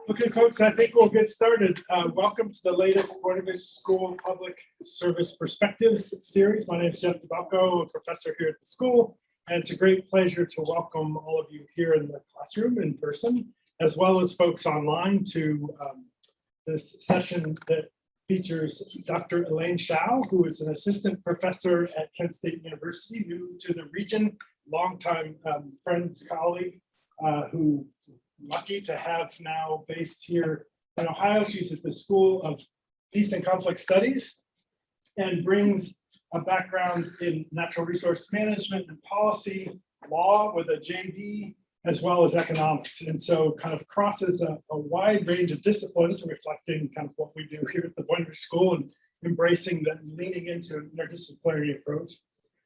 Okay, folks, I think we'll get started. Welcome to the latest Indigenous School Public Service Perspectives series. My name is Jeff DeBalco, a professor here at the school, and it's a great pleasure to welcome all of you here in the classroom in person, as well as folks online to this session that features Dr. Elaine Shao, who is an assistant professor at Kent State University, new to the region, longtime friend, colleague, who lucky to have now based here in Ohio. She's at the School of Peace and Conflict Studies and brings a background in natural resource management and policy, law with a JD, as well as economics. And so kind of crosses a wide range of disciplines, reflecting kind of what we do here at the Boynton School and embracing that, leaning into an interdisciplinary approach.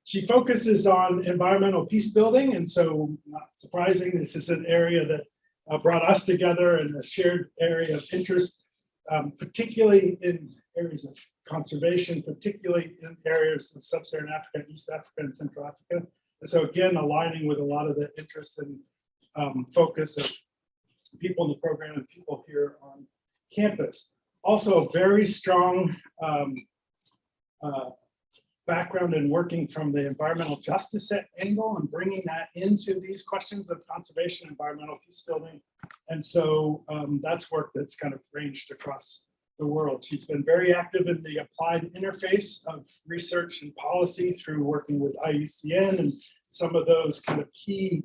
She focuses on environmental peace building. And so not surprising, this is an area that brought us together in a shared area of interest, particularly in areas of conservation, particularly in areas of sub-Saharan Africa, East Africa, and Central Africa. And so again, aligning with a lot of the interests and focus of people in the program and people here on campus. Also a very strong background in working from the environmental justice angle and bringing that into these questions of conservation, environmental peace building. And so that's work that's kind of ranged across the world. She's been very active in the applied interface of research and policy through working with IUCN and some of those kind of key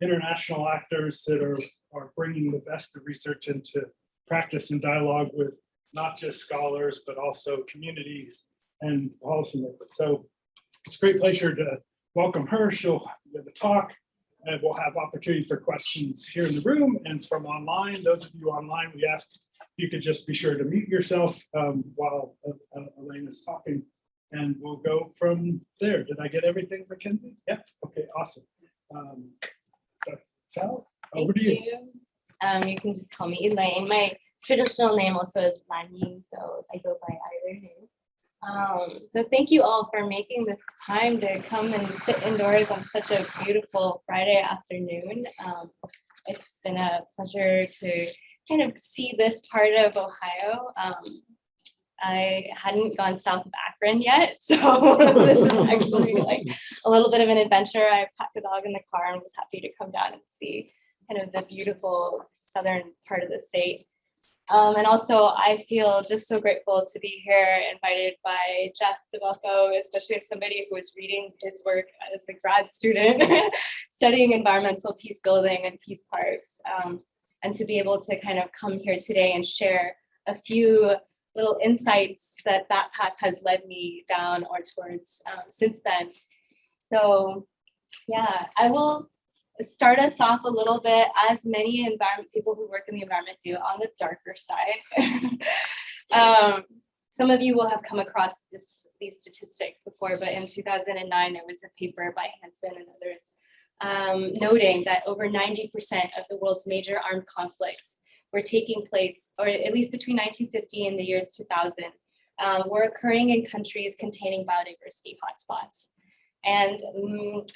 international actors that are bringing the best of research into practice and dialogue with not just scholars, but also communities and policymakers. So it's a great pleasure to welcome her. She'll give a talk, and we'll have opportunity for questions here in the room and from online. Those of you online, we ask if you could just be sure to mute yourself while Elaine is talking, and we'll go from there. Did I get everything, Mackenzie? Yeah, okay, awesome. Ciao, over to you. You can just call me Elaine. My traditional name also is Lani, so I go by either name. So thank you all for making this time to come and sit indoors on such a beautiful Friday afternoon. It's been a pleasure to kind of see this part of Ohio. I hadn't gone south of Akron yet, so this is actually like a little bit of an adventure. I packed the dog in the car and was happy to come down and see kind of the beautiful southern part of the state. And also, I feel just so grateful to be here, invited by Jeff DeBalco, especially as somebody who was reading his work as a grad student, studying environmental peace building and peace parks, and to be able to kind of come here today and share a few little insights that path has led me down or towards since then. So, yeah, I will start us off a little bit, as many people who work in the environment do, on the darker side. Some of you will have come across these statistics before, but in 2009, there was a paper by Hansen and others noting that over 90% of the world's major armed conflicts were taking place, or at least between 1950 and the years 2000, were occurring in countries containing biodiversity hotspots. And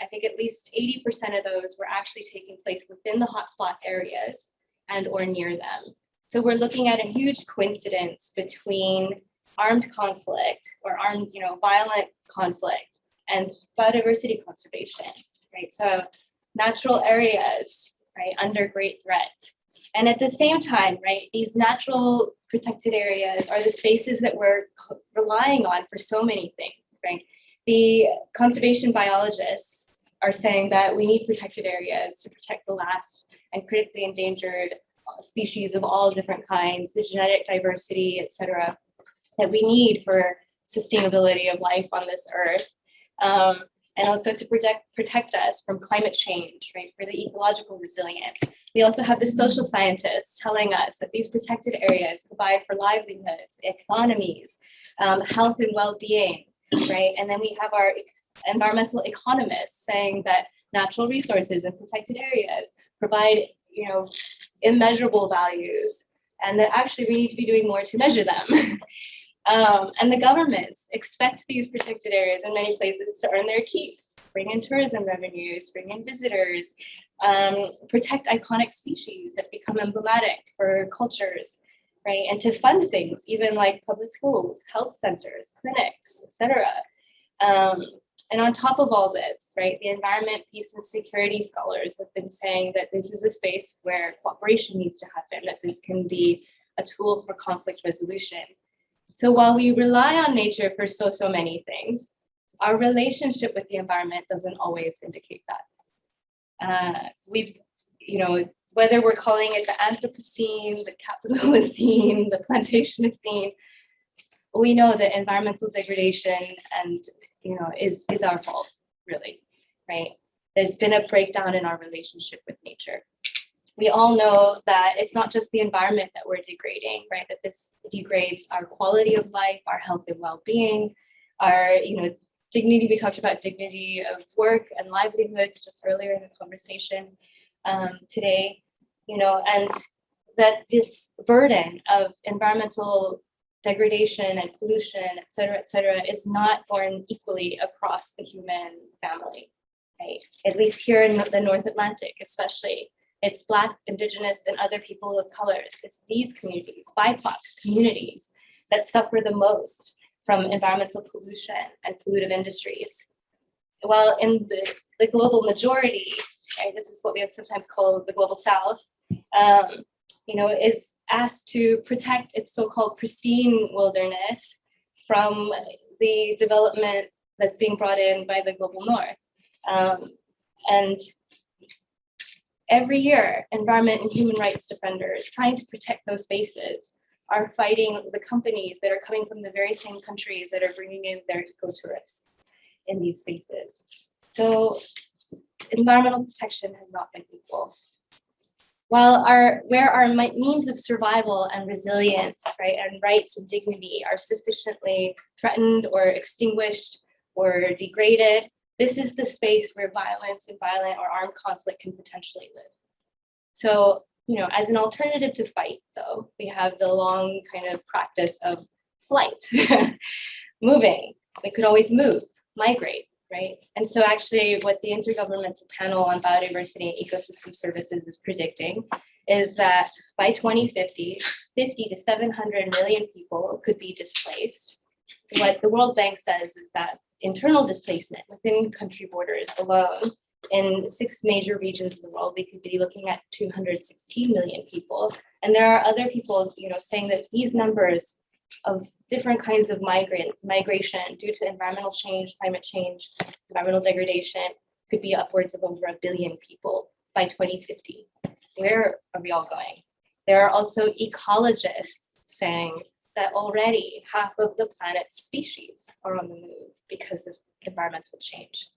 I think at least 80% of those were actually taking place within the hotspot areas and or near them. So we're looking at a huge coincidence between armed conflict or violent conflict and biodiversity conservation, right? So natural areas, right, under great threat. And at the same time, right, these natural protected areas are the spaces that we're relying on for so many things, right? The conservation biologists are saying that we need protected areas to protect the last and critically endangered species of all different kinds, the genetic diversity, et cetera, that we need for sustainability of life on this earth. And also to protect us from climate change, right, for the ecological resilience. We also have the social scientists telling us that these protected areas provide for livelihoods, economies, health and well-being, right? And then we have our environmental economists saying that natural resources and protected areas provide, immeasurable values, and that actually we need to be doing more to measure them. And the governments expect these protected areas in many places to earn their keep, bring in tourism revenues, bring in visitors, protect iconic species that become emblematic for cultures, right? And to fund things, even like public schools, health centers, clinics, etc. And on top of all this, right, the environment, peace, and security scholars have been saying that this is a space where cooperation needs to happen, that this can be a tool for conflict resolution. So while we rely on nature for so many things, our relationship with the environment doesn't always indicate that. Whether we're calling it the Anthropocene, the Capitalocene, the Plantationocene, we know that environmental degradation and is our fault, really, right? There's been a breakdown in our relationship with nature. We all know that it's not just the environment that we're degrading, right? That this degrades our quality of life, our health and well-being, our dignity. We talked about dignity of work and livelihoods just earlier in the conversation today, and that this burden of environmental degradation and pollution, et cetera, is not borne equally across the human family, right? At least here in the North Atlantic, especially. It's Black, Indigenous, and other people of colors. It's these communities, BIPOC communities, that suffer the most from environmental pollution and pollutive industries. While in the global majority, right, this is what we have sometimes called the global South, is asked to protect its so-called pristine wilderness from the development that's being brought in by the global North. And every year, environment and human rights defenders trying to protect those spaces are fighting the companies that are coming from the very same countries that are bringing in their eco-tourists in these spaces. So environmental protection has not been equal. While where our means of survival and resilience, right, and rights and dignity are sufficiently threatened or extinguished or degraded, this is the space where violence and violent or armed conflict can potentially live. So, as an alternative to fight, though, we have the long kind of practice of flight, moving. We could always move, migrate, right? And so actually what the Intergovernmental Panel on Biodiversity and Ecosystem Services is predicting is that by 2050, 50 to 700 million people could be displaced. What the World Bank says is that internal displacement within country borders alone, in 6 major regions of the world, we could be looking at 216 million people. And there are other people, saying that these numbers of different kinds of migration due to environmental change, climate change, environmental degradation could be upwards of over 1 billion people by 2050. Where are we all going? There are also ecologists saying that already half of the planet's species are on the move because of environmental change.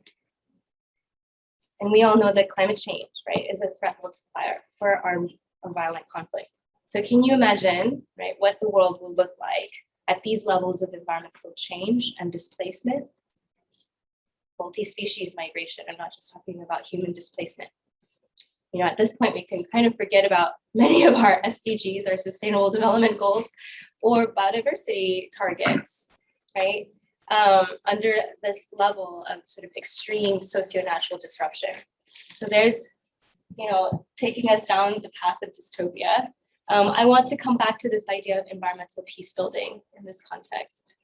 And we all know that climate change, right, is a threat multiplier for armed or violent conflict. So can you imagine, right, what the world will look like at these levels of environmental change and displacement? Multi-species migration, I'm not just talking about human displacement. At this point, we can kind of forget about many of our SDGs, our Sustainable Development Goals, or biodiversity targets, right? Under this level of sort of extreme socio-natural disruption. So there's, taking us down the path of dystopia. I want to come back to this idea of environmental peace building in this context.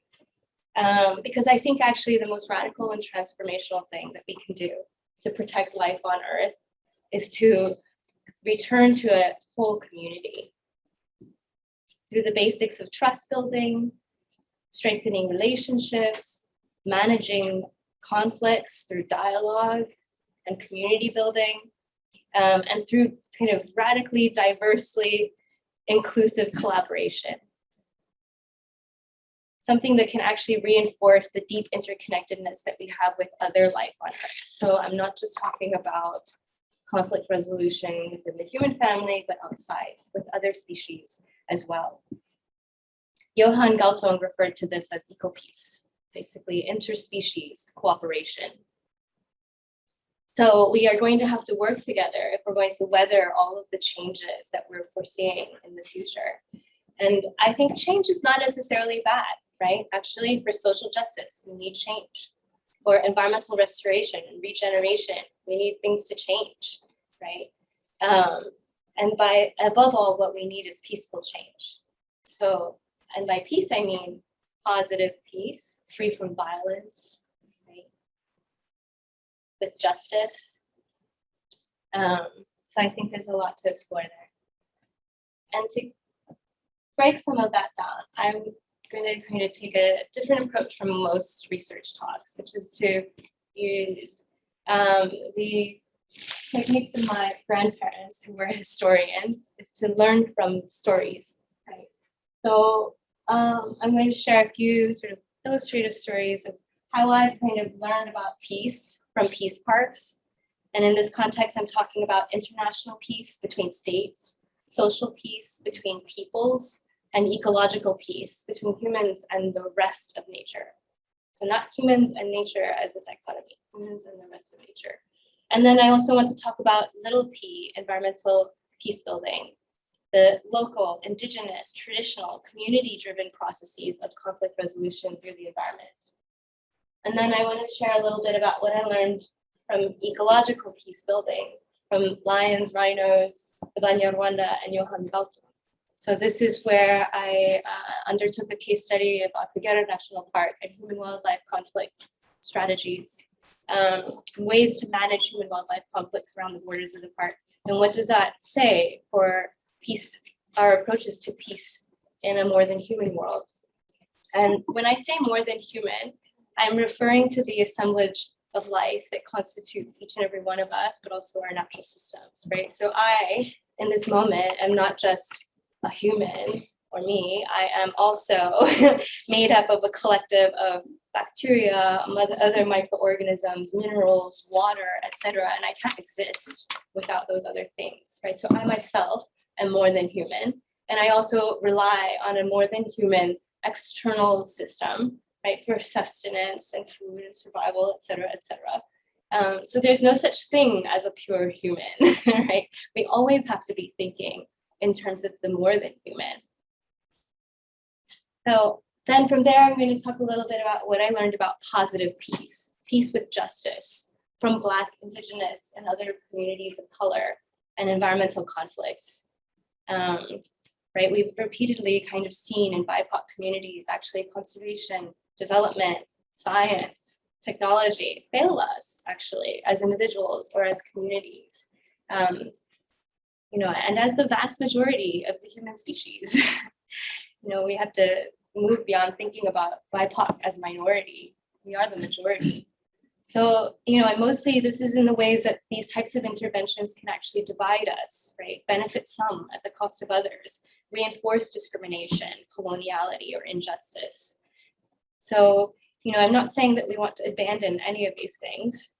Because I think actually the most radical and transformational thing that we can do to protect life on Earth is to return to a whole community through the basics of trust building, strengthening relationships, managing conflicts through dialogue and community building, and through kind of radically, diversely inclusive collaboration. Something that can actually reinforce the deep interconnectedness that we have with other life on Earth. So I'm not just talking about conflict resolution within the human family, but outside with other species as well. Johan Galtung referred to this as eco-peace, basically interspecies cooperation. So we are going to have to work together if we're going to weather all of the changes that we're foreseeing in the future. And I think change is not necessarily bad, right? Actually, for social justice, we need change. For environmental restoration and regeneration, we need things to change. right? And by above all, what we need is peaceful change. So, and by peace, I mean positive peace, free from violence, right? With justice. So I think there's a lot to explore there. And to break some of that down, I'm going to kind of take a different approach from most research talks, which is to use the technique of my grandparents, who were historians, is to learn from stories, right? So I'm going to share a few sort of illustrative stories of how I've kind of learned about peace from peace parks. And in this context, I'm talking about international peace between states, social peace between peoples, and ecological peace between humans and the rest of nature. So not humans and nature as a dichotomy, humans and the rest of nature. And then I also want to talk about little p, environmental peace building, the local, indigenous, traditional, community-driven processes of conflict resolution through the environment. And then I want to share a little bit about what I learned from ecological peace building, from lions, rhinos, the Rwanda, and Johan Galtung. So this is where I undertook a case study about the Kagera National Park and human-wildlife conflict strategies, ways to manage human-wildlife conflicts around the borders of the park. And what does that say for peace, our approaches to peace in a more than human world? And when I say more than human, I'm referring to the assemblage of life that constitutes each and every one of us, but also our natural systems, right? So I, in this moment, am not just a human or me, I am also made up of a collective of bacteria, other microorganisms, minerals, water, etc. And I can't exist without those other things, right? So I myself am more than human. And I also rely on a more than human external system, right, for sustenance and food and survival, etc., etc. So there's no such thing as a pure human, right? We always have to be thinking in terms of the more than human. So then from there, I'm going to talk a little bit about what I learned about positive peace, peace with justice, from Black, Indigenous, and other communities of color and environmental conflicts. Right, we've repeatedly kind of seen in BIPOC communities, actually conservation, development, science, technology fail us actually as individuals or as communities. And as the vast majority of the human species, we have to move beyond thinking about BIPOC as minority. We are the majority. So, and mostly this is in the ways that these types of interventions can actually divide us, right? Benefit some at the cost of others, reinforce discrimination, coloniality, or injustice. So, I'm not saying that we want to abandon any of these things,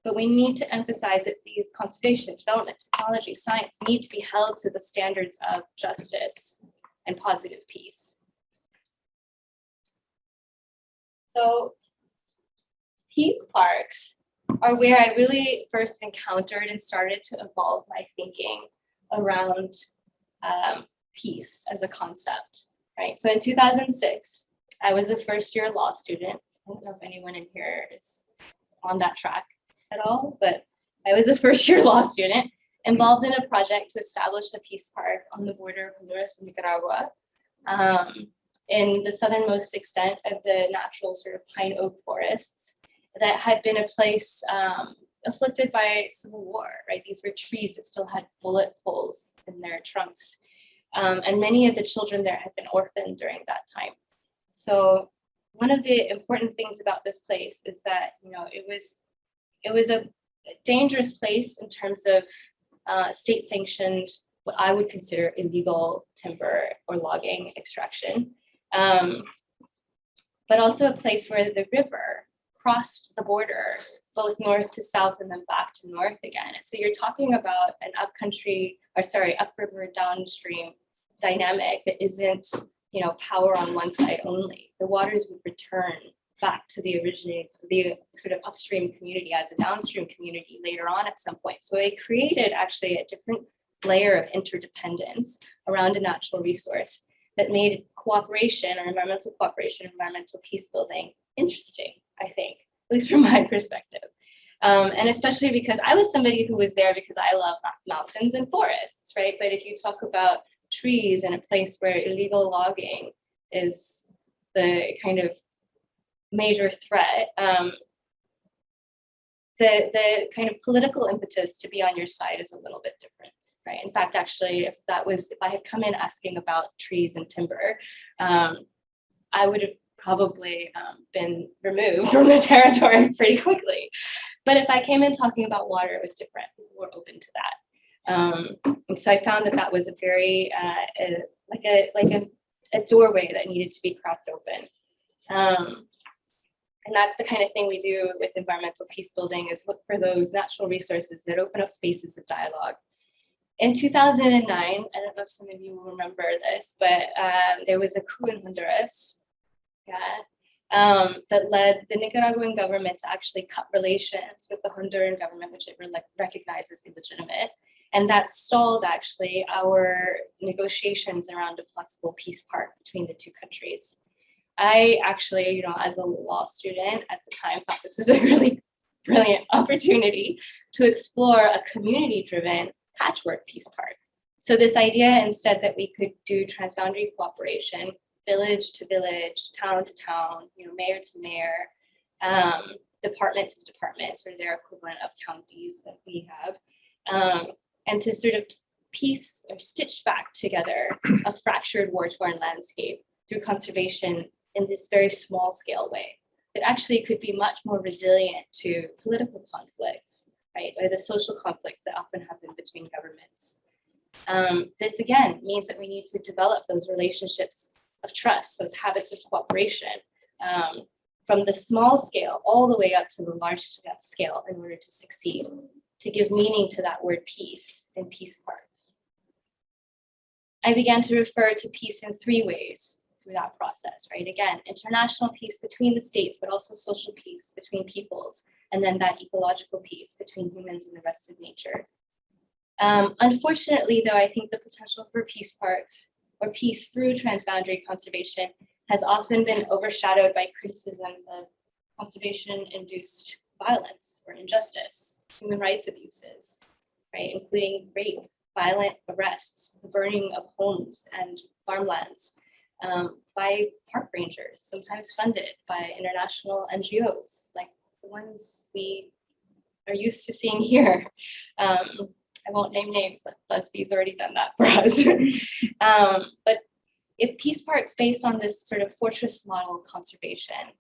but we need to emphasize that these conservation, development, technology, science need to be held to the standards of justice and positive peace. So peace parks are where I really first encountered and started to evolve my thinking around peace as a concept, right? So in 2006, I was a first-year law student. I don't know if anyone in here is on that track at all, but I was a first-year law student involved in a project to establish a peace park on the border of Honduras and Nicaragua, in the southernmost extent of the natural sort of pine oak forests that had been a place afflicted by civil war, right? These were trees that still had bullet holes in their trunks. And many of the children there had been orphaned during that time. So one of the important things about this place is that, it was a dangerous place in terms of state-sanctioned, what I would consider illegal timber or logging extraction, but also a place where the river crossed the border, both north to south and then back to north again. And so you're talking about an upriver downstream dynamic that isn't, power on one side only. The waters would return back to the sort of upstream community as a downstream community later on at some point. So it created actually a different layer of interdependence around a natural resource that made cooperation or environmental cooperation, environmental peace building interesting, I think, at least from my perspective. And especially because I was somebody who was there because I love mountains and forests, right? But if you talk about trees in a place where illegal logging is the kind of major threat, the kind of political impetus to be on your side is a little bit different, right? In fact, actually, if I had come in asking about trees and timber, I would have probably been removed from the territory pretty quickly. But if I came in talking about water, it was different. People were open to that. And so I found that that was a very, a doorway that needed to be cracked open. And that's the kind of thing we do with environmental peace building, is look for those natural resources that open up spaces of dialogue. In 2009, I don't know if some of you will remember this, but there was a coup in Honduras, that led the Nicaraguan government to actually cut relations with the Honduran government, which it recognized as illegitimate. And that stalled actually our negotiations around a possible peace park between the two countries. I actually, as a law student at the time, thought this was a really brilliant opportunity to explore a community-driven patchwork peace park. So this idea instead that we could do transboundary cooperation, village to village, town to town, mayor to mayor, department to department, or their equivalent of counties that we have, and to sort of piece or stitch back together a fractured war-torn landscape through conservation in this very small scale way that actually could be much more resilient to political conflicts, right? Or the social conflicts that often happen between governments. This again means that we need to develop those relationships of trust, those habits of cooperation, from the small scale all the way up to the large scale in order to succeed, to give meaning to that word peace in peace parks. I began to refer to peace in three ways through that process, right? Again, international peace between the states, but also social peace between peoples, and then that ecological peace between humans and the rest of nature. Unfortunately, though, I think the potential for peace parks or peace through transboundary conservation has often been overshadowed by criticisms of conservation-induced violence or injustice, human rights abuses, right? Including rape, violent arrests, the burning of homes and farmlands, by park rangers, sometimes funded by international NGOs, like the ones we are used to seeing here. I won't name names, BuzzFeed's already done that for us. But if peace parks based on this sort of fortress model conservation,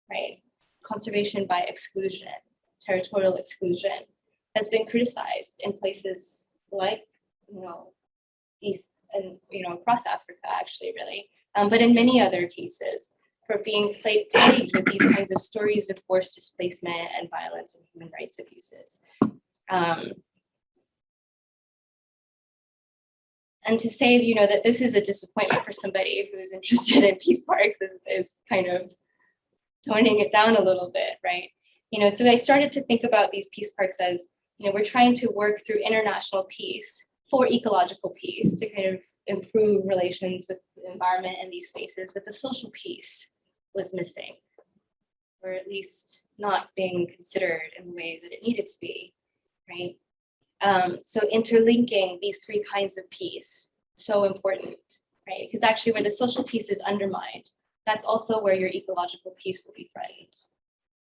right? Conservation by exclusion, territorial exclusion, has been criticized in places like, East and, across Africa, actually, really. But in many other cases, for being plagued with these kinds of stories of forced displacement and violence and human rights abuses. And to say, that this is a disappointment for somebody who's interested in peace parks is kind of toning it down a little bit, right? So I started to think about these peace parks as, we're trying to work through international peace for ecological peace to kind of improve relations with the environment and these spaces, but the social piece was missing, or at least not being considered in the way that it needed to be, right? So interlinking these three kinds of peace, so important, right? Because actually where the social piece is undermined, that's also where your ecological piece will be threatened.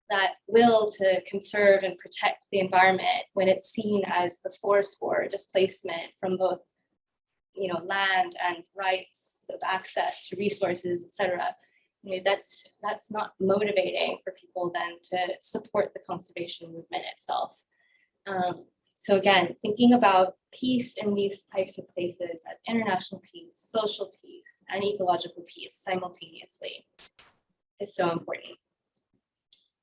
That will to conserve and protect the environment when it's seen as the force for displacement from both land and rights of access to resources, etc. That's not motivating for people then to support the conservation movement itself. So again, thinking about peace in these types of places as international peace, social peace, and ecological peace simultaneously is so important.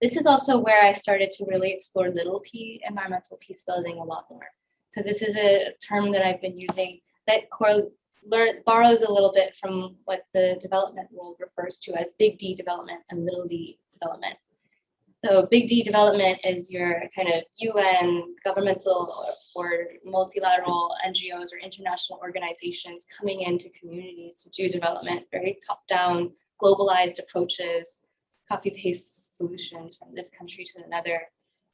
This is also where I started to really explore little p, environmental peace building, a lot more. So this is a term that I've been using that borrows a little bit from what the development world refers to as big D development and little d development. So big D development is your kind of UN, governmental or multilateral NGOs or international organizations coming into communities to do development, very top-down, globalized approaches, copy-paste solutions from this country to another,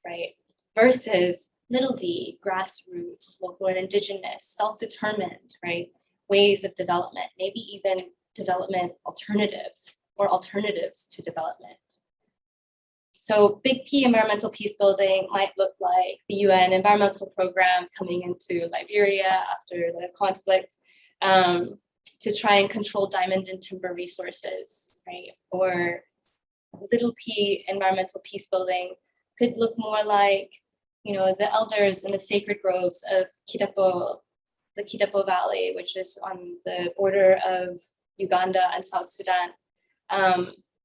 right? versus little d, grassroots, local and indigenous, self-determined, right, ways of development, maybe even development alternatives or alternatives to development. So big P environmental peace building might look like the UN environmental program coming into Liberia after the conflict to try and control diamond and timber resources, right? Or little p environmental peace building could look more like, you know, the elders in the sacred groves of Kitapo, the Kitapo Valley, which is on the border of Uganda and South Sudan,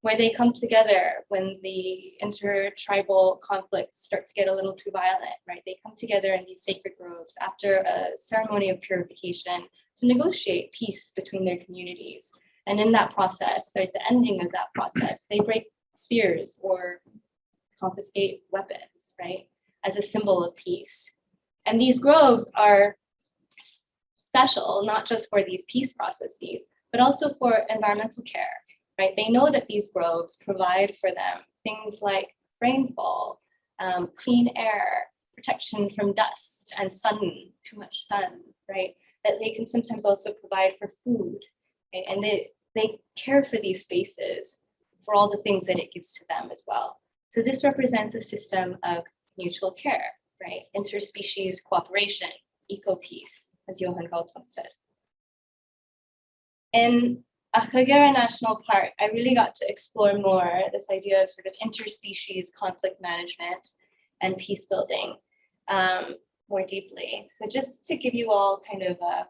where they come together when the intertribal conflicts start to get a little too violent, right? They come together in these sacred groves after a ceremony of purification to negotiate peace between their communities. And in that process, or at the ending of that process, they break spears or confiscate weapons, right? As a symbol of peace. And these groves are special, not just for these peace processes, but also for environmental care, right? They know that these groves provide for them things like rainfall, clean air, protection from dust and sun, too much sun, right? That they can sometimes also provide for food, right? And they care for these spaces for all the things that it gives to them as well. So this represents a system of mutual care, right? Interspecies cooperation, eco-peace, as Johan Galtung said. In Akagera National Park, I really got to explore more this idea of sort of interspecies conflict management and peace building more deeply. So just to give you all kind of a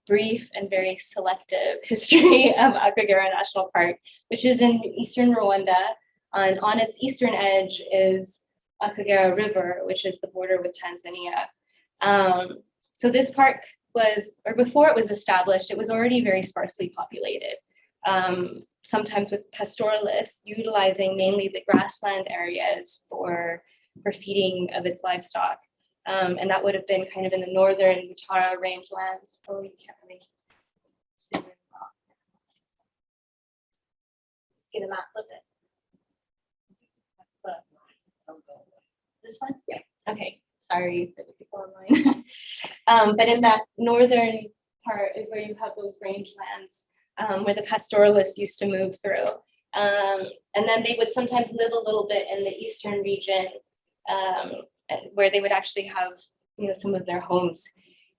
brief and very selective history of Akagera National Park, which is in eastern Rwanda. On its eastern edge is Akagera River, which is the border with Tanzania. So this park was, or before it was established, it was already very sparsely populated, sometimes with pastoralists utilizing mainly the grassland areas for feeding of its livestock. And that would have been kind of in the northern Mutara rangelands. Oh, you can't really see very well. Get a map of it. This one? Yeah. Okay. Sorry for the people online. But in that northern part is where you have those rangelands where the pastoralists used to move through. And then they would sometimes live a little bit in the eastern region where they would actually have, you know, some of their homes.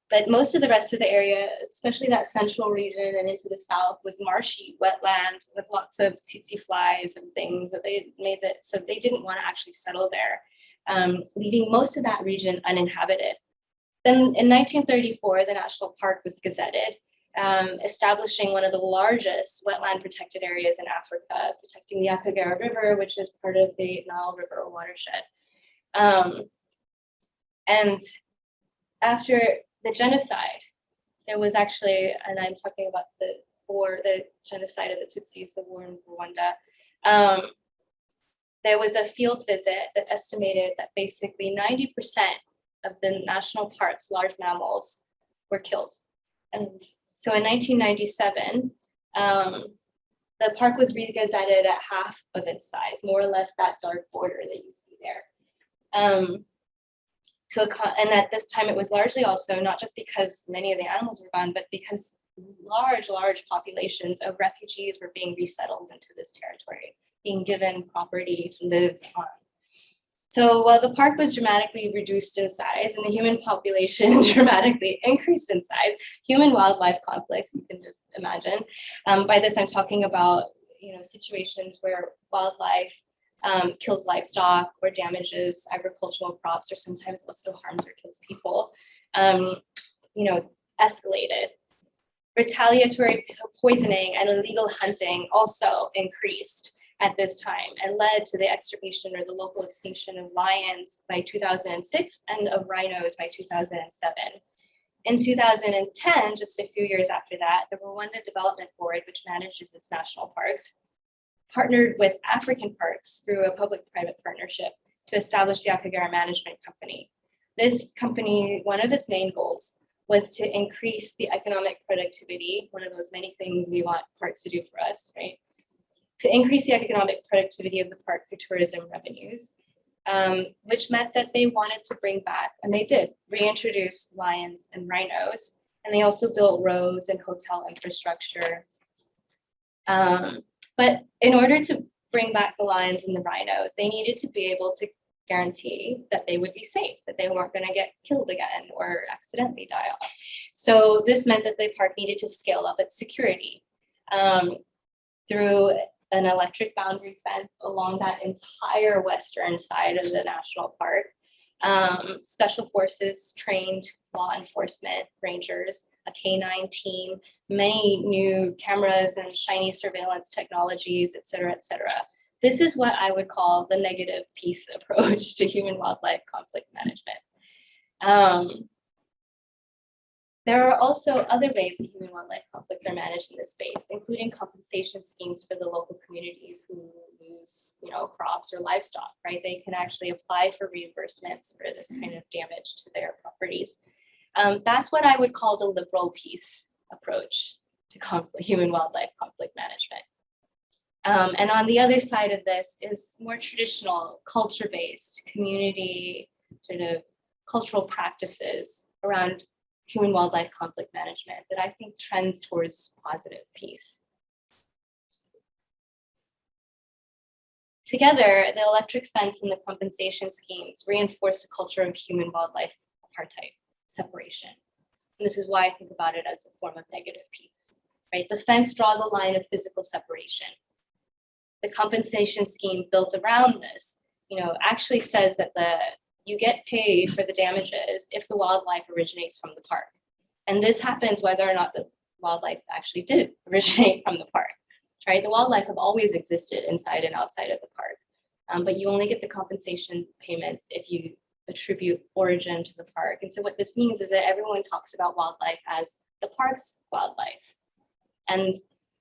But most of the rest of the area, especially that central region and into the south, was marshy wetland with lots of tsetse flies and things that they made that, so they didn't want to actually settle there, leaving most of that region uninhabited. Then in 1934, the national park was gazetted, establishing one of the largest wetland protected areas in Africa, protecting the Akagera River, which is part of the Nile River watershed. And after the genocide, there was actually, and I'm talking about the war, the genocide of the Tutsis, the war in Rwanda, there was a field visit that estimated that basically 90% of the national park's large mammals were killed. And so in 1997, the park was re-gazetted at half of its size, more or less that dark border that you see there. And at this time, it was largely also not just because many of the animals were gone, but because large populations of refugees were being resettled into this territory, being given property to live on. So while the park was dramatically reduced in size and the human population dramatically increased in size, human-wildlife conflicts, you can just imagine. By this, I'm talking about, you know, situations where wildlife kills livestock or damages agricultural crops, or sometimes also harms or kills people, you know, escalated. Retaliatory poisoning and illegal hunting also increased at this time and led to the extirpation or the local extinction of lions by 2006 and of rhinos by 2007. In 2010, just a few years after that, the Rwanda Development Board, which manages its national parks, partnered with African parks through a public-private partnership to establish the Akagera Management Company. This company, one of its main goals was to increase the economic productivity, one of those many things we want parks to do for us, right? to increase the economic productivity of the park through tourism revenues, which meant that they wanted to bring back, and they did, reintroduce lions and rhinos. And they also built roads and hotel infrastructure. But in order to bring back the lions and the rhinos, they needed to be able to guarantee that they would be safe, that they weren't going to get killed again or accidentally die off. So this meant that the park needed to scale up its security through an electric boundary fence along that entire western side of the national park. Special forces trained law enforcement, rangers, a canine team, many new cameras and shiny surveillance technologies, et cetera, et cetera. This is what I would call the negative peace approach to human-wildlife conflict management. There are also other ways that human-wildlife conflicts are managed in this space, including compensation schemes for the local communities who lose, crops or livestock, right? They can actually apply for reimbursements for this kind of damage to their properties. That's what I would call the liberal peace approach to human-wildlife conflict management. And on the other side of this is more traditional, culture-based, community sort of cultural practices around human-wildlife conflict management that I think trends towards positive peace. Together, the electric fence and the compensation schemes reinforce a culture of human-wildlife apartheid, separation. And this is why I think about it as a form of negative peace, right? The fence draws a line of physical separation. The compensation scheme built around this, actually says that you get paid for the damages if the wildlife originates from the park. And this happens whether or not the wildlife actually did originate from the park, right? The wildlife have always existed inside and outside of the park, but you only get the compensation payments if you attribute origin to the park. And so what this means is that everyone talks about wildlife as the park's wildlife. And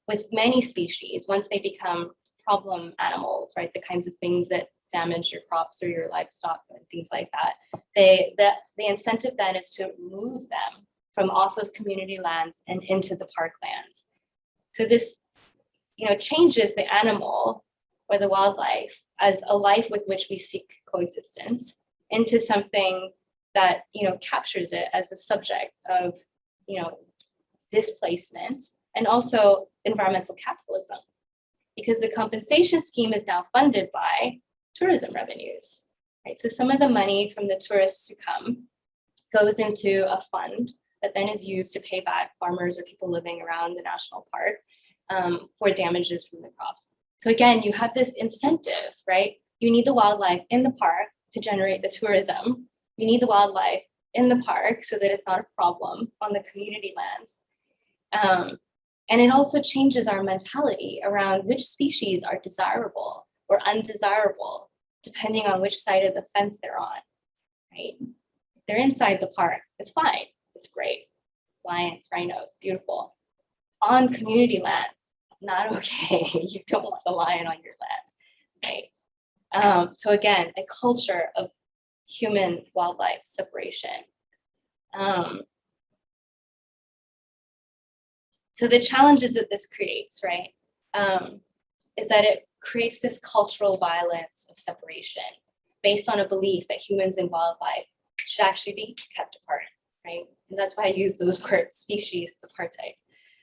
with many species, once they become problem animals, right, the kinds of things that damage your crops or your livestock and things like that, the incentive then is to move them from off of community lands and into the park lands. So this, changes the animal or the wildlife as a life with which we seek coexistence into something that, captures it as a subject of, displacement and also environmental capitalism, because the compensation scheme is now funded by tourism revenues, right? So some of the money from the tourists who come goes into a fund that then is used to pay back farmers or people living around the national park for damages from the crops. So again, you have this incentive, right? You need the wildlife in the park to generate the tourism. You need the wildlife in the park so that it's not a problem on the community lands. And it also changes our mentality around which species are desirable or undesirable, depending on which side of the fence they're on, right? If they're inside the park, it's fine, it's great. Lions, rhinos, beautiful. On community land, not okay. You don't want the lion on your land, right? So again, a culture of human-wildlife separation. So the challenges that this creates, right, is that it creates this cultural violence of separation based on a belief that humans and wildlife should actually be kept apart, right? And that's why I use those words, species apartheid.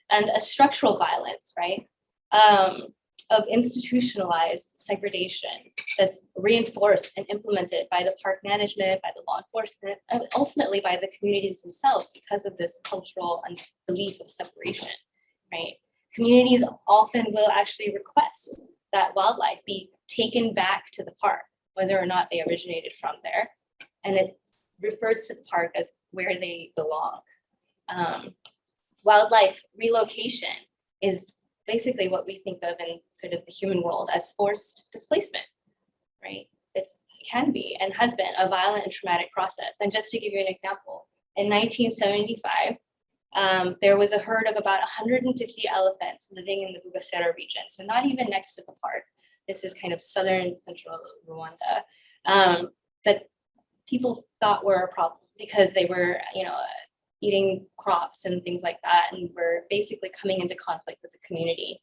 And a structural violence, right, of institutionalized segregation that's reinforced and implemented by the park management, by the law enforcement, and ultimately by the communities themselves because of this cultural belief of separation, right? Communities often will actually request that wildlife be taken back to the park, whether or not they originated from there. And it refers to the park as where they belong. Wildlife relocation is basically what we think of in sort of the human world as forced displacement, right? It can be and has been a violent and traumatic process. And just to give you an example, in 1975, there was a herd of about 150 elephants living in the Bugesera region, so not even next to the park. This is kind of southern central Rwanda, that people thought were a problem because they were, eating crops and things like that, and were basically coming into conflict with the community.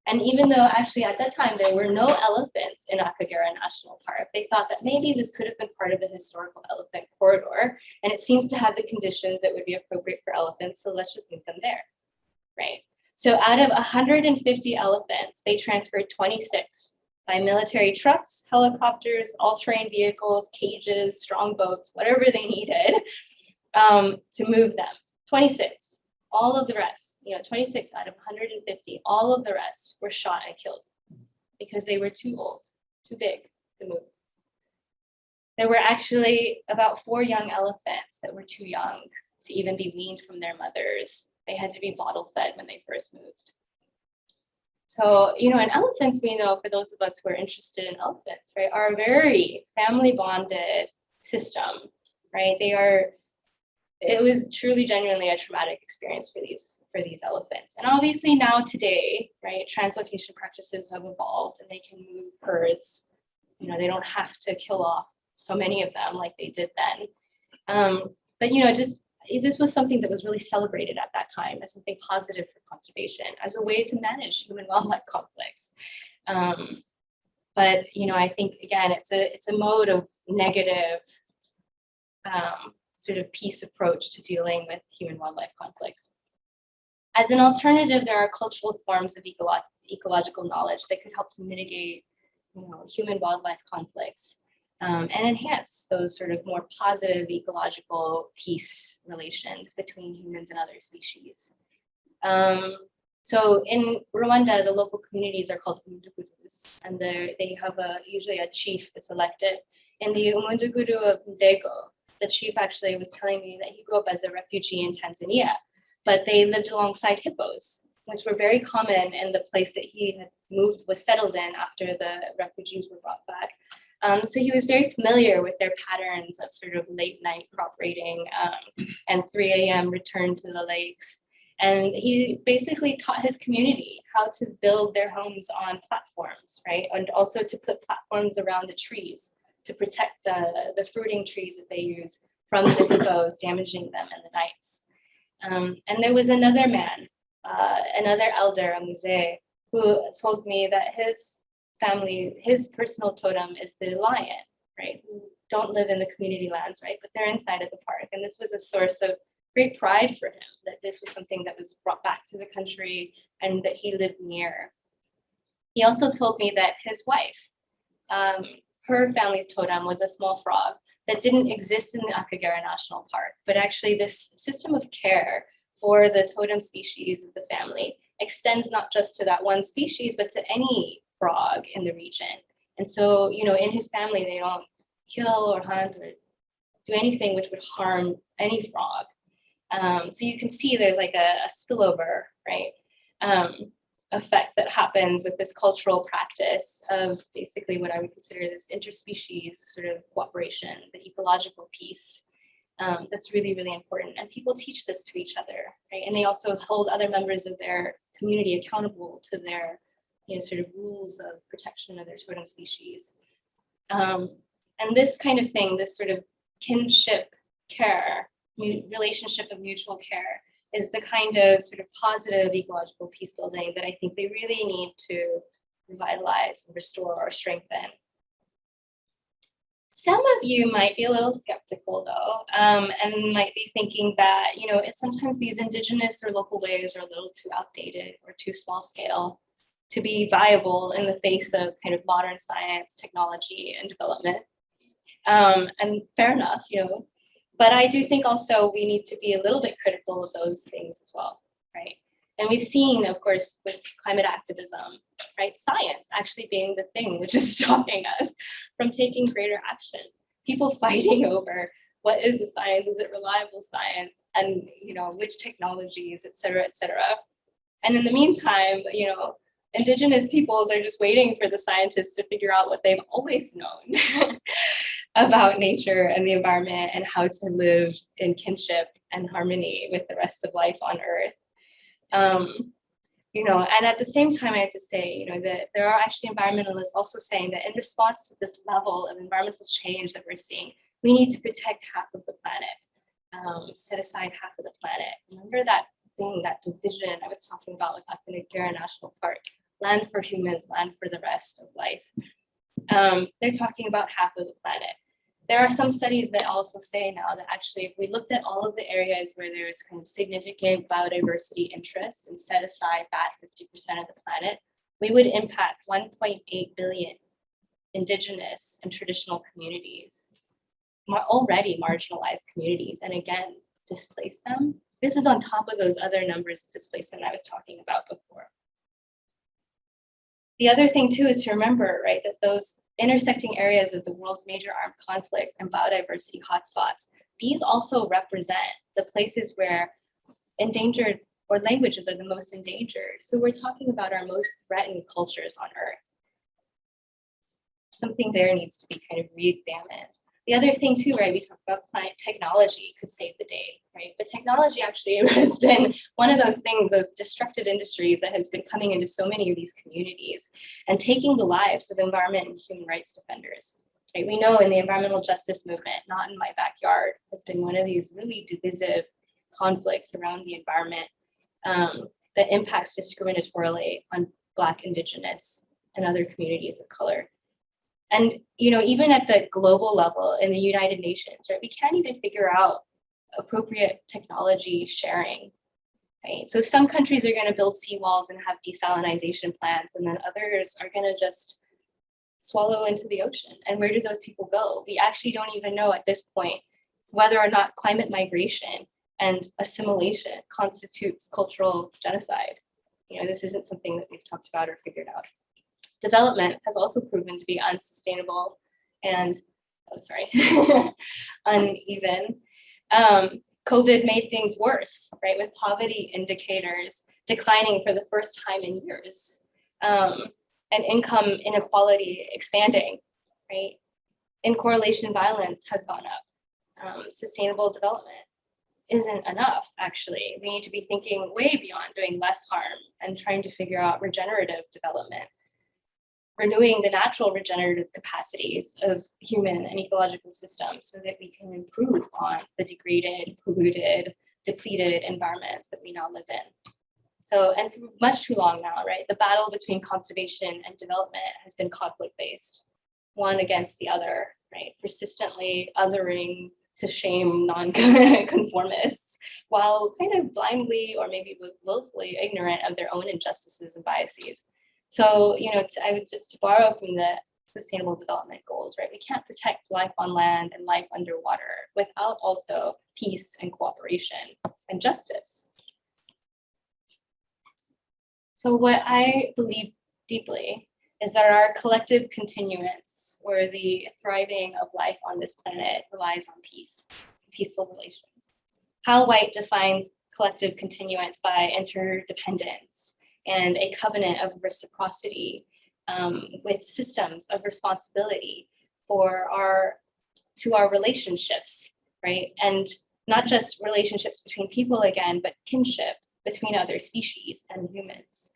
And even though actually at that time there were no elephants in Akagera National Park, they thought that maybe this could have been part of the historical elephant corridor, and it seems to have the conditions that would be appropriate for elephants, so let's just move them there, right? So out of 150 elephants, they transferred 26 by military trucks, helicopters, all-terrain vehicles, cages, strong boats, whatever they needed to move them. 26. All of the rest, 26 out of 150, all of the rest were shot and killed because they were too old, too big to move. There were actually about 4 young elephants that were too young to even be weaned from their mothers. They had to be bottle fed when they first moved. So, and elephants, we know, for those of us who are interested in elephants, right, are a very family bonded system, right? It was truly, genuinely a traumatic experience for these elephants. And obviously now today, right, translocation practices have evolved and they can move herds. They don't have to kill off so many of them like they did then. But this was something that was really celebrated at that time as something positive for conservation, as a way to manage human wildlife conflicts. But I think again, it's a mode of negative sort of peace approach to dealing with human wildlife conflicts. As an alternative, there are cultural forms of ecological knowledge that could help to mitigate human wildlife conflicts and enhance those sort of more positive ecological peace relations between humans and other species. So in Rwanda, the local communities are called umudugudu, and they have usually a chief that's elected. In the umudugudu of Ndego, the chief actually was telling me that he grew up as a refugee in Tanzania, but they lived alongside hippos, which were very common in the place that he had was settled in after the refugees were brought back. So he was very familiar with their patterns of sort of late night crop raiding and 3 a.m. return to the lakes. And he basically taught his community how to build their homes on platforms, right? And also to put platforms around the trees to protect the fruiting trees that they use from the hippos damaging them in the nights. And there was another man, another elder, a muse, who told me that his family, his personal totem is the lion, right? Who don't live in the community lands, right? But they're inside of the park. And this was a source of great pride for him, that this was something that was brought back to the country and that he lived near. He also told me that his wife, her family's totem was a small frog that didn't exist in the Akagera National Park, but actually this system of care for the totem species of the family extends not just to that one species, but to any frog in the region. And so, in his family, they don't kill or hunt or do anything which would harm any frog. So you can see there's like a spillover, right? Effect that happens with this cultural practice of basically what I would consider this interspecies sort of cooperation, the ecological piece. That's really, really important. And people teach this to each other, right? And they also hold other members of their community accountable to their, sort of rules of protection of their totem species. And this kind of thing, this sort of kinship care, relationship of mutual care, is the kind of sort of positive ecological peace building that I think they really need to revitalize and restore or strengthen. Some of you might be a little skeptical though, and might be thinking that, sometimes these indigenous or local ways are a little too outdated or too small scale to be viable in the face of kind of modern science, technology, and development. And fair enough, but I do think also we need to be a little bit critical of those things as well, right? And we've seen, of course, with climate activism, right, science actually being the thing which is stopping us from taking greater action. People fighting over what is the science, is it reliable science, and which technologies, et cetera, et cetera. And in the meantime, Indigenous peoples are just waiting for the scientists to figure out what they've always known about nature and the environment and how to live in kinship and harmony with the rest of life on Earth. And at the same time, I have to say, that there are actually environmentalists also saying that in response to this level of environmental change that we're seeing, we need to protect half of the planet, set aside half of the planet. Remember that thing, that division I was talking about with Akagera National Park? land for humans, land for the rest of life. They're talking about half of the planet. There are some studies that also say now that actually, if we looked at all of the areas where there's kind of significant biodiversity interest and set aside that 50% of the planet, we would impact 1.8 billion Indigenous and traditional communities, already marginalized communities, and again, displace them. This is on top of those other numbers of displacement I was talking about before. The other thing too is to remember, right, that those intersecting areas of the world's major armed conflicts and biodiversity hotspots, these also represent the places where endangered or languages are the most endangered. So we're talking about our most threatened cultures on Earth. Something there needs to be kind of re-examined. The other thing too, right, we talk about climate technology could save the day, right? But technology actually has been one of those things, those destructive industries that has been coming into so many of these communities and taking the lives of environment and human rights defenders. Right? We know in the environmental justice movement, not in my backyard, has been one of these really divisive conflicts around the environment that impacts discriminatorily on Black, Indigenous, and other communities of color. And, you know, even at the global level in the United Nations, right, we can't even figure out appropriate technology sharing, right? So some countries are going to build seawalls and have desalinization plants, and then others are going to just swallow into the ocean. And where do those people go? We actually don't even know at this point whether or not climate migration and assimilation constitutes cultural genocide. You know, this isn't something that we've talked about or figured out. Development has also proven to be unsustainable and, uneven. COVID made things worse, right? With poverty indicators declining for the first time in years, and income inequality expanding, right? In correlation violence has gone up. Sustainable development isn't enough, actually. We need to be thinking way beyond doing less harm and trying to figure out regenerative development, renewing the natural regenerative capacities of human and ecological systems so that we can improve on the degraded, polluted, depleted environments that we now live in. So, and for much too long now, right, the battle between conservation and development has been conflict-based, one against the other, right, persistently othering to shame non-conformists while kind of blindly or maybe willfully ignorant of their own injustices and biases. So, you know, I would just borrow from the sustainable development goals, right? We can't protect life on land and life underwater without also peace and cooperation and justice. So what I believe deeply is that our collective continuance or the thriving of life on this planet relies on peace, peaceful relations. Hal White defines collective continuance by interdependence and a covenant of reciprocity with systems of responsibility to our relationships, right? And not just relationships between people again, but kinship between other species and humans.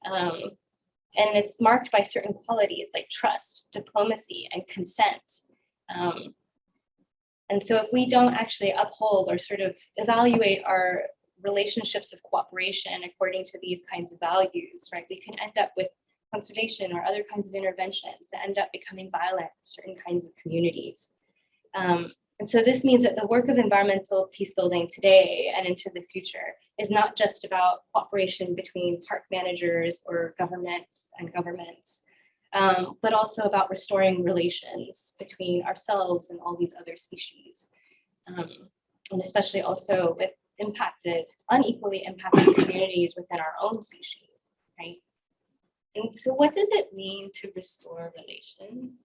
And it's marked by certain qualities like trust, diplomacy, and consent. And so if we don't actually uphold or sort of evaluate our relationships of cooperation according to these kinds of values, right, we can end up with conservation or other kinds of interventions that end up becoming violent for certain kinds of communities. And so this means that the work of environmental peace building today and into the future is not just about cooperation between park managers or governments and governments, but also about restoring relations between ourselves and all these other species, and especially also with unequally impacted communities within our own species, right? And so what does it mean to restore relations?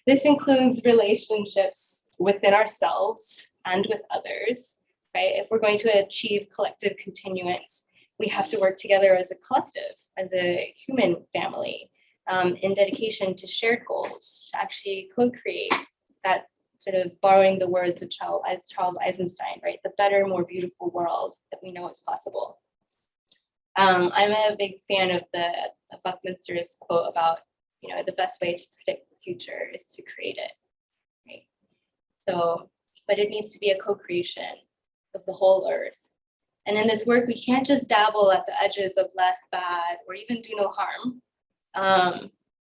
This includes relationships within ourselves and with others, right? If we're going to achieve collective continuance, we have to work together as a collective, as a human family, in dedication to shared goals, to actually co-create that, sort of borrowing the words of Charles Eisenstein, right? The better, more beautiful world that we know is possible. I'm a big fan of Buckminster's quote about, you know, the best way to predict the future is to create it, right? So, but it needs to be a co-creation of the whole Earth, And in this work, we can't just dabble at the edges of less bad or even do no harm,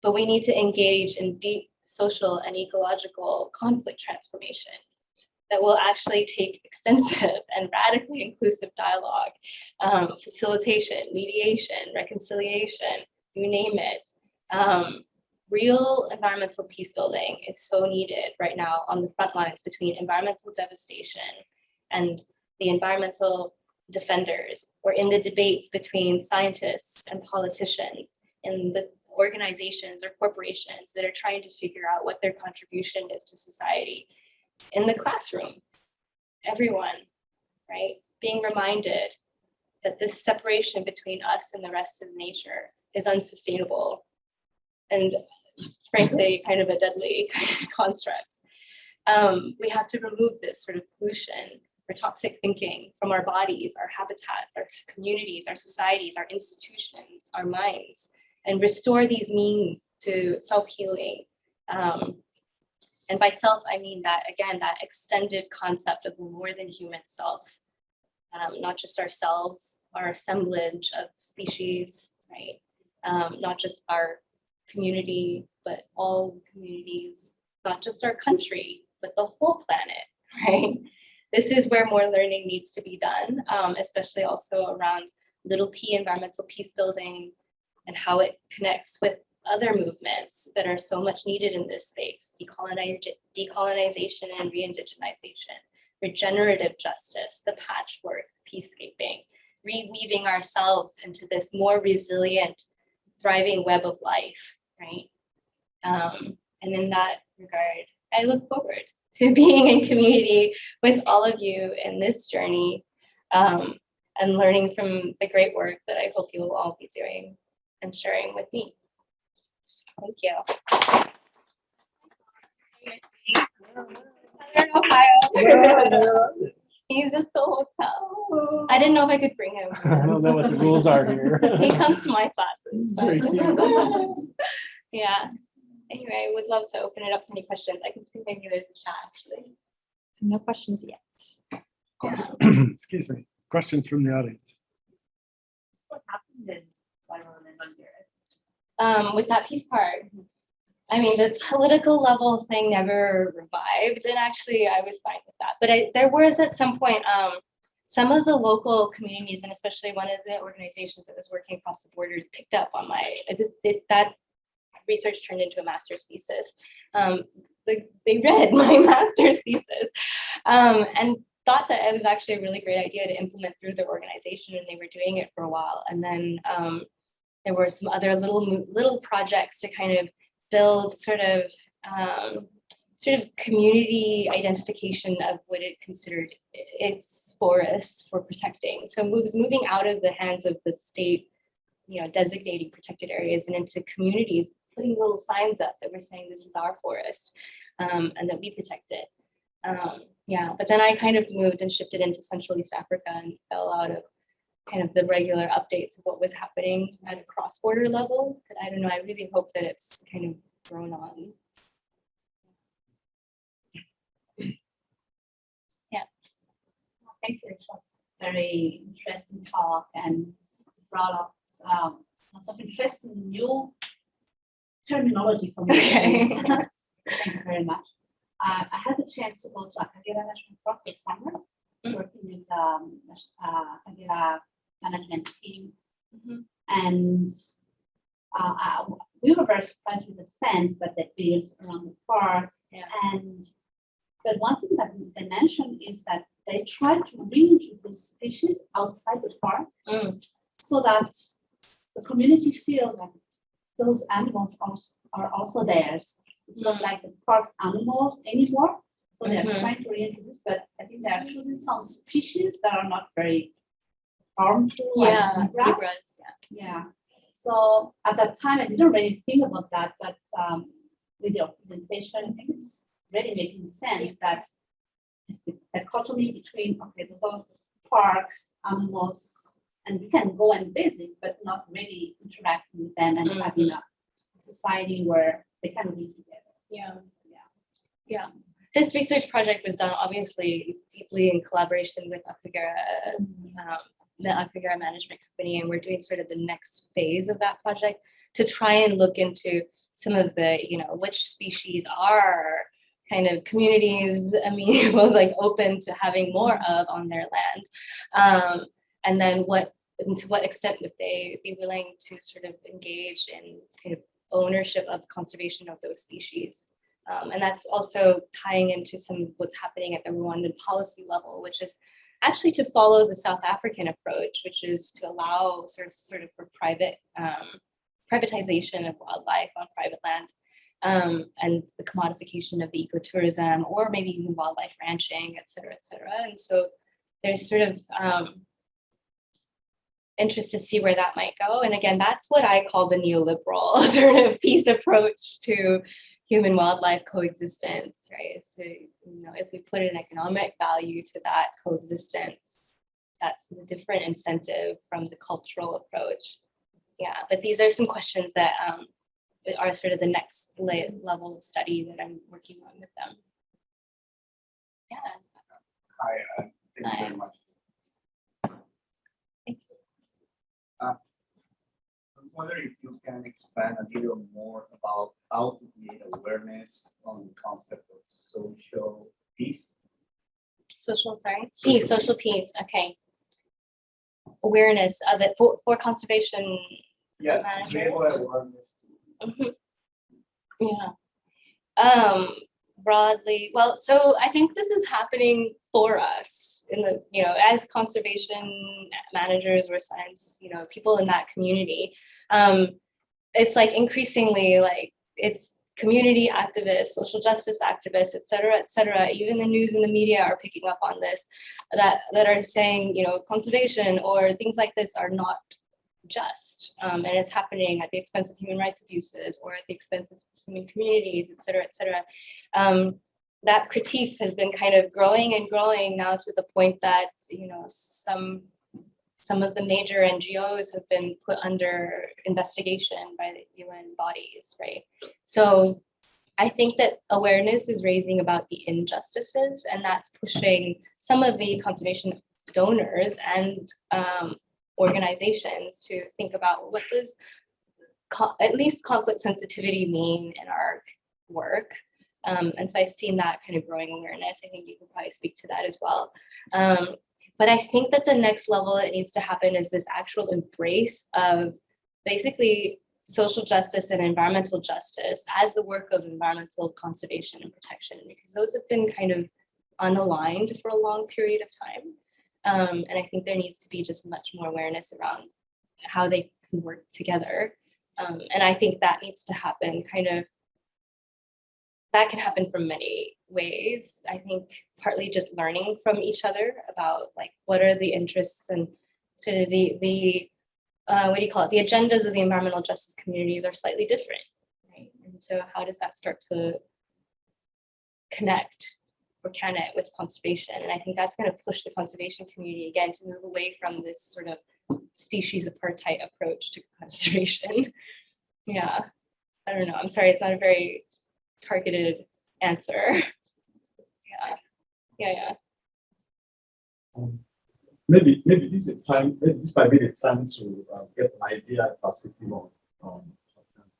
but we need to engage in deep social and ecological conflict transformation that will actually take extensive and radically inclusive dialogue, facilitation, mediation, reconciliation, you name it. Real environmental peace building is so needed right now on the front lines between environmental devastation and the environmental defenders, or in the debates between scientists and politicians, in the organizations or corporations that are trying to figure out what their contribution is to society. In the classroom, everyone, right, being reminded that this separation between us and the rest of nature is unsustainable and frankly kind of a deadly construct. We have to remove this sort of pollution or toxic thinking from our bodies, our habitats, our communities, our societies, our institutions, our minds, and restore these means to self-healing. And by self, I mean that, again, that extended concept of the more than human self, not just ourselves, our assemblage of species, right? Not just our community, but all communities, not just our country, but the whole planet, right? This is where more learning needs to be done, especially also around little p environmental peace building and how it connects with other movements that are so much needed in this space: decolonization and re-indigenization, regenerative justice, the patchwork, peacekeeping, reweaving ourselves into this more resilient, thriving web of life, right? And in that regard, I look forward to being in community with all of you in this journey, and learning from the great work that I hope you will all be doing and sharing with me. Thank you. Ohio. He's at the hotel. I didn't know if I could bring him. I don't know what the rules are here. He comes to my classes. But Very cute. yeah. Anyway, I would love to open it up to any questions. I can see maybe there's a chat actually. So no questions yet. Excuse me. Questions from the audience. What happened in Taiwan and Honduras? With that peace part, I mean, the political level thing never revived, and actually I was fine with that. But there was at some point, some of the local communities, and especially one of the organizations that was working across the borders, picked up on that research turned into a master's thesis. They read my master's thesis and thought that it was actually a really great idea to implement through their organization, and they were doing it for a while. And then there were some other little projects to kind of build sort of community identification of what it considered its forests for protecting. So it was moving out of the hands of the state, designating protected areas and into communities, putting little signs up that were saying this is our forest, and that we protect it. But then I kind of moved and shifted into Central East Africa and fell out of kind of the regular updates of what was happening at a cross-border level. But I don't know, I really hope that it's kind of grown on. Yeah. Thank you. It was very interesting talk and brought up lots of interesting new terminology for me. Okay. Thank you very much. I had the chance to go to Akagera National Park this summer, working with Akagera management team. And we were very surprised with the fence that they built around the park. But one thing that they mentioned is that they tried to reintroduce species outside the park so that the community feel that those animals are also theirs. It's not like the park's animals anymore. So they're trying to reintroduce, but I think they are choosing some species that are not very harmful, like zebras. Yeah. So at that time, I didn't really think about that, but with your presentation, I think it's really making sense that it's the dichotomy between, okay, those are parks, animals, and we can go and visit, but not really interacting with them and having a society where they can live together. Yeah. this research project was done obviously deeply in collaboration with the Apigara Management Company, and we're doing sort of the next phase of that project to try and look into some of the, which species are kind of communities amenable, like open to having more of on their land, and then to what extent would they be willing to sort of engage in kind of ownership of conservation of those species. And that's also tying into some of what's happening at the Rwandan policy level, which is actually to follow the South African approach, which is to allow sort of for privatization of wildlife on private land, and the commodification of the ecotourism, or maybe even wildlife ranching, et cetera, et cetera. And so there's sort of interest to see where that might go. And again, that's what I call the neoliberal sort of peace approach to human wildlife coexistence, right? So, if we put an economic value to that coexistence, that's a different incentive from the cultural approach. Yeah, but these are some questions that are sort of the next level of study that I'm working on with them. Yeah. Hi, thank you very much. I wonder if you can expand a little more about how to create awareness on the concept of social peace. Social peace. Okay. Awareness of it for conservation managers. Awareness. Yeah. Broadly, well, so I think this is happening for us in the, as conservation managers or science, people in that community. It's like increasingly like it's community activists, social justice activists, et cetera, even the news and the media are picking up on this, that are saying, conservation or things like this are not just, and it's happening at the expense of human rights abuses or at the expense of human communities, et cetera, et cetera. That critique has been kind of growing and growing now to the point that, some of the major NGOs have been put under investigation by the UN bodies, right? So I think that awareness is raising about the injustices, and that's pushing some of the conservation donors and organizations to think about what does at least conflict sensitivity mean in our work. And so I've seen that kind of growing awareness. I think you could probably speak to that as well. But I think that the next level that needs to happen is this actual embrace of basically social justice and environmental justice as the work of environmental conservation and protection, because those have been kind of unaligned for a long period of time. And I think there needs to be just much more awareness around how they can work together. And I think that needs to happen that can happen from many ways. I think partly just learning from each other about like what are the interests and sort of the the agendas of the environmental justice communities are slightly different, right? And so how does that start to connect, or can it, with conservation? And I think that's going to push the conservation community again to move away from this sort of species apartheid approach to conservation. Yeah, I don't know. I'm sorry, it's not a very targeted answer. Yeah. Maybe this is a time. Maybe this might be the time to get an idea, perspective on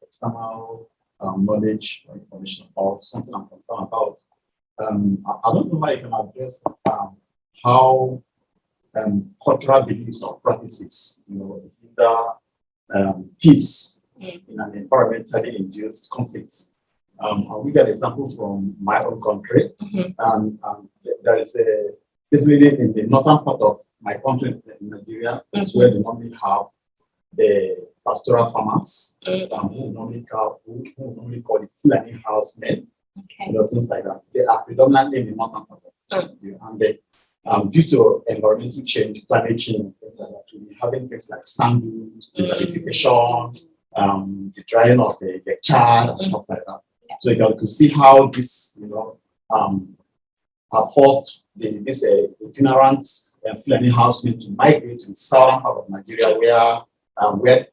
external knowledge or information about something I'm concerned about. I don't know how you can address how cultural beliefs or practices, hinder peace in an environmentally induced conflicts. We get an example from my own country, and there is definitely in the northern part of my country, in Nigeria, is where they normally have the pastoral farmers who normally call the Fulani housemen, things like that. They are predominantly in the northern part of Nigeria, and they, due to environmental change, climate change, things like that, we're having things like sand dunes, desertification, the drying of the Chad and stuff like that. So you could see how this, forced this itinerant Fulani housemen to migrate to the southern part of Nigeria, where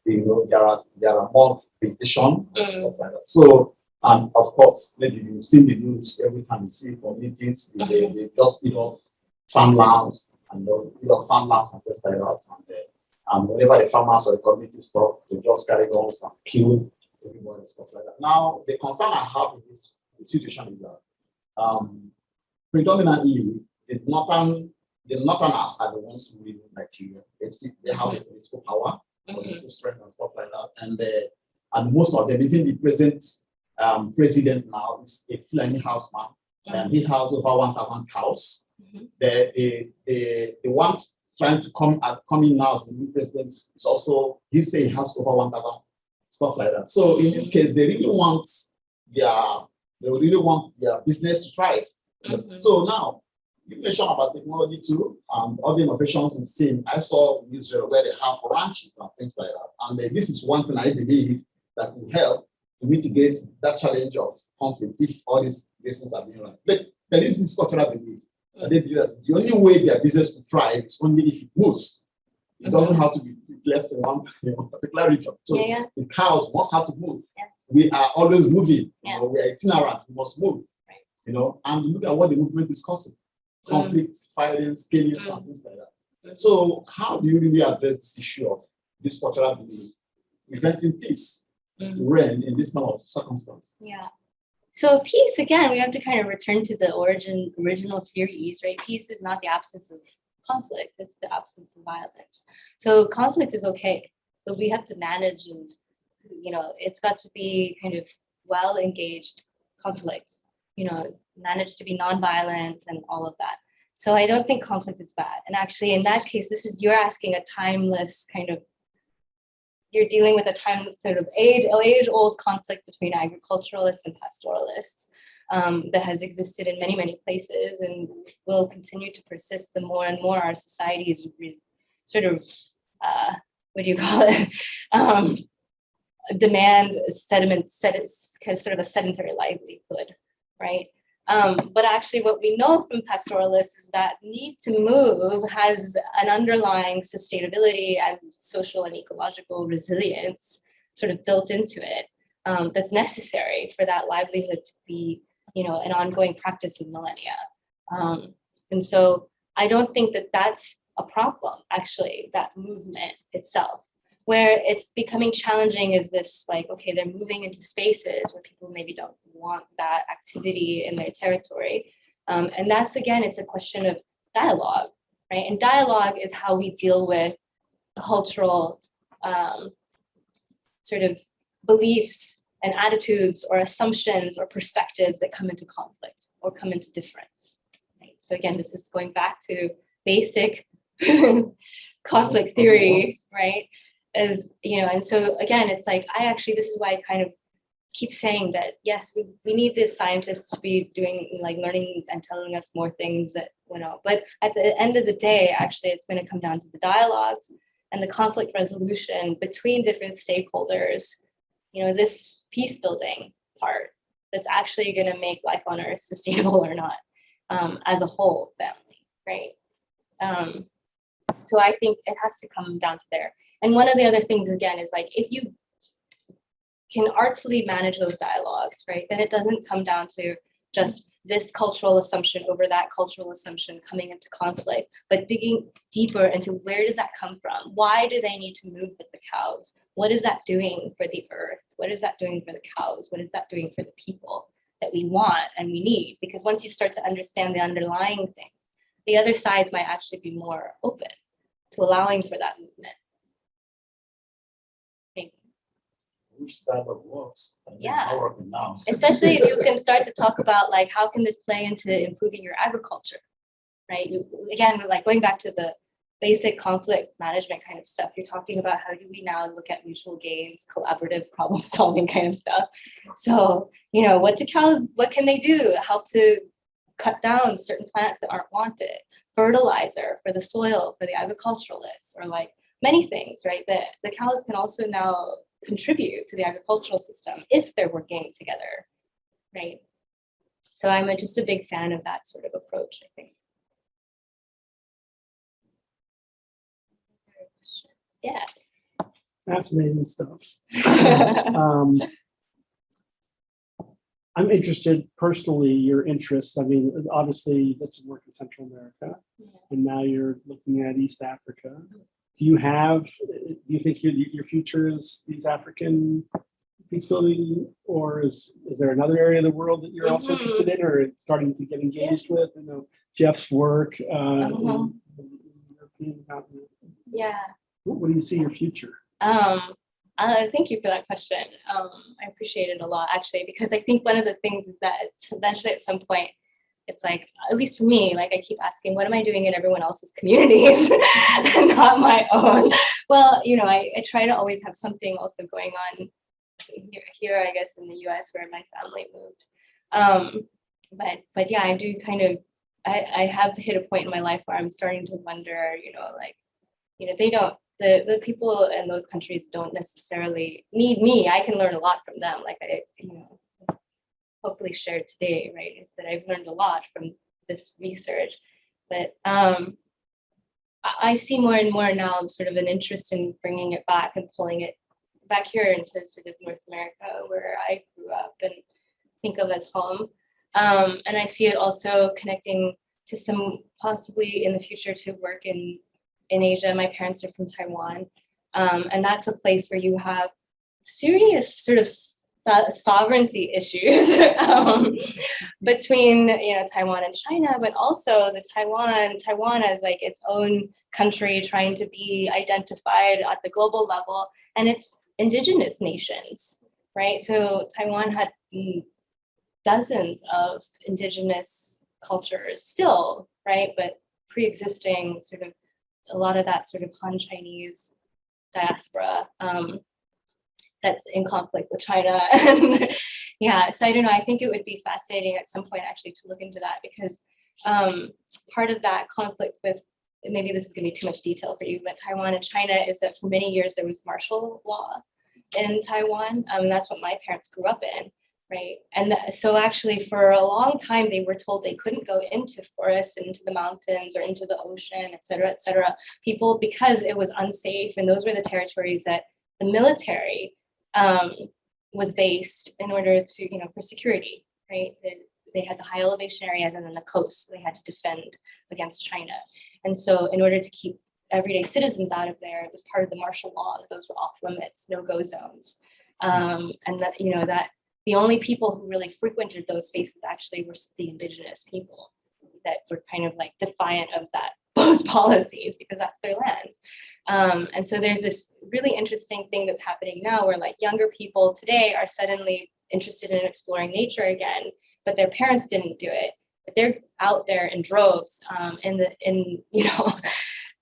there are more vegetation and stuff like that. So And of course, maybe you've seen the news every time you see communities, they just, farmlands and farmlands and things like that. And whenever the farmers or the community stop, they just carry guns and kill everybody and stuff like that. Now, the concern I have in this situation is that predominantly the northerners are the ones who live in Nigeria. They have the political power, political strength and stuff like that. And most of them, even the present president now is a Fulani houseman, and he has over 1,000 cows. The one trying to come in now as the new president is also, he say he has over 1,000, stuff like that. So in this case, they really want their business to thrive. So now, you mentioned about technology too, and other innovations we've seen. I saw in Israel where they have ranches and things like that. And this is one thing I believe that will help to mitigate that challenge of conflict if all these businesses are being run. But there is this cultural belief that they believe that the only way their business will thrive is only if it moves. It doesn't have to be placed in one particular region. So the cows must have to move. Yes. We are always moving. Yeah. We are itinerant. We must move. Right. And look at what the movement is causing: conflict, violence, killings, and things like that. So, how do you really address this issue of this cultural belief, preventing peace to reign in this kind of circumstance? Yeah. So peace, again, we have to kind of return to the original theories, right? Peace is not the absence of conflict, it's the absence of violence. So conflict is okay, but we have to manage, and it's got to be kind of well engaged conflict, manage to be nonviolent and all of that. So I don't think conflict is bad. And actually in that case, you're asking a timeless kind of, you're dealing with a time sort of age-old conflict between agriculturalists and pastoralists that has existed in many, many places and will continue to persist the more and more our societies sort of, demand sort of a sedentary livelihood, right? But actually what we know from pastoralists is that need to move has an underlying sustainability and social and ecological resilience sort of built into it that's necessary for that livelihood to be, an ongoing practice of millennia. And so I don't think that that's a problem, actually, that movement itself. Where it's becoming challenging is this, like, okay, they're moving into spaces where people maybe don't want that activity in their territory. And that's, again, it's a question of dialogue, right? And dialogue is how we deal with cultural sort of beliefs and attitudes or assumptions or perspectives that come into conflict or come into difference, right? So again, this is going back to basic conflict theory, right? And so again, it's like, this is why I kind of keep saying that, yes, we need these scientists to be doing, like, learning and telling us more things that, but at the end of the day, actually, it's going to come down to the dialogues and the conflict resolution between different stakeholders, this peace building part that's actually going to make life on Earth sustainable or not, as a whole family, right? So I think it has to come down to there. And one of the other things, again, is like, if you can artfully manage those dialogues, right, then it doesn't come down to just this cultural assumption over that cultural assumption coming into conflict, but digging deeper into where does that come from? Why do they need to move with the cows? What is that doing for the earth? What is that doing for the cows? What is that doing for the people that we want and we need? Because once you start to understand the underlying things, the other sides might actually be more open to allowing for that movement. Which dialogue works, and it's Yeah. not working now. Especially if you can start to talk about, like, how can this play into improving your agriculture, right? Again, like, going back to the basic conflict management kind of stuff, you're talking about how do we now look at mutual gains, collaborative problem solving kind of stuff. So, what can they do? Help to cut down certain plants that aren't wanted, fertilizer for the soil, for the agriculturalists, or like many things, right? That the cows can also now contribute to the agricultural system if they're working together, right? So I'm just a big fan of that sort of approach, I think. Yeah. Fascinating stuff. I'm interested personally, your interests. I mean, obviously, that's some work in Central America, and now you're looking at East Africa. Do you think your future is these African peace building, or is there another area of the world that you're also interested in or starting to get engaged with? I know Jeff's work in the European continent. Yeah. What do you see your future? Thank you for that question. I appreciate it a lot, actually, because I think one of the things is that eventually at some point, it's like, at least for me, like I keep asking, what am I doing in everyone else's communities and not my own? Well, you know, I try to always have something also going on here, I guess, in the US where my family moved. But yeah, I do kind of, I have hit a point in my life where I'm starting to wonder, the people in those countries don't necessarily need me. I can learn a lot from them. Like hopefully shared today, right? Is that I've learned a lot from this research, but I see more and more now sort of an interest in bringing it back and pulling it back here into sort of North America, where I grew up and think of as home. And I see it also connecting to some possibly in the future to work in Asia. My parents are from Taiwan. And that's a place where you have serious sort of sovereignty issues between Taiwan and China, but also the Taiwan as like its own country trying to be identified at the global level, and it's indigenous nations, right? So Taiwan had dozens of indigenous cultures still, right? But pre-existing sort of a lot of that sort of Han Chinese diaspora that's in conflict with China. And yeah, so I don't know, I think it would be fascinating at some point actually to look into that, because part of that conflict with, maybe this is gonna be too much detail for you, but Taiwan and China is that for many years there was martial law in Taiwan. That's what my parents grew up in, right? And so actually for a long time, they were told they couldn't go into forests, into the mountains or into the ocean, et cetera, people, because it was unsafe. And those were the territories that the military was based in order to, for security, right? They had the high elevation areas and then the coast they had to defend against China. And so in order to keep everyday citizens out of there, it was part of the martial law that those were off limits, no-go zones. And that, that the only people who really frequented those spaces actually were the indigenous people that were kind of like defiant of those policies, because that's their lands. And so there's this really interesting thing that's happening now where like younger people today are suddenly interested in exploring nature again, but their parents didn't do it. But they're out there in droves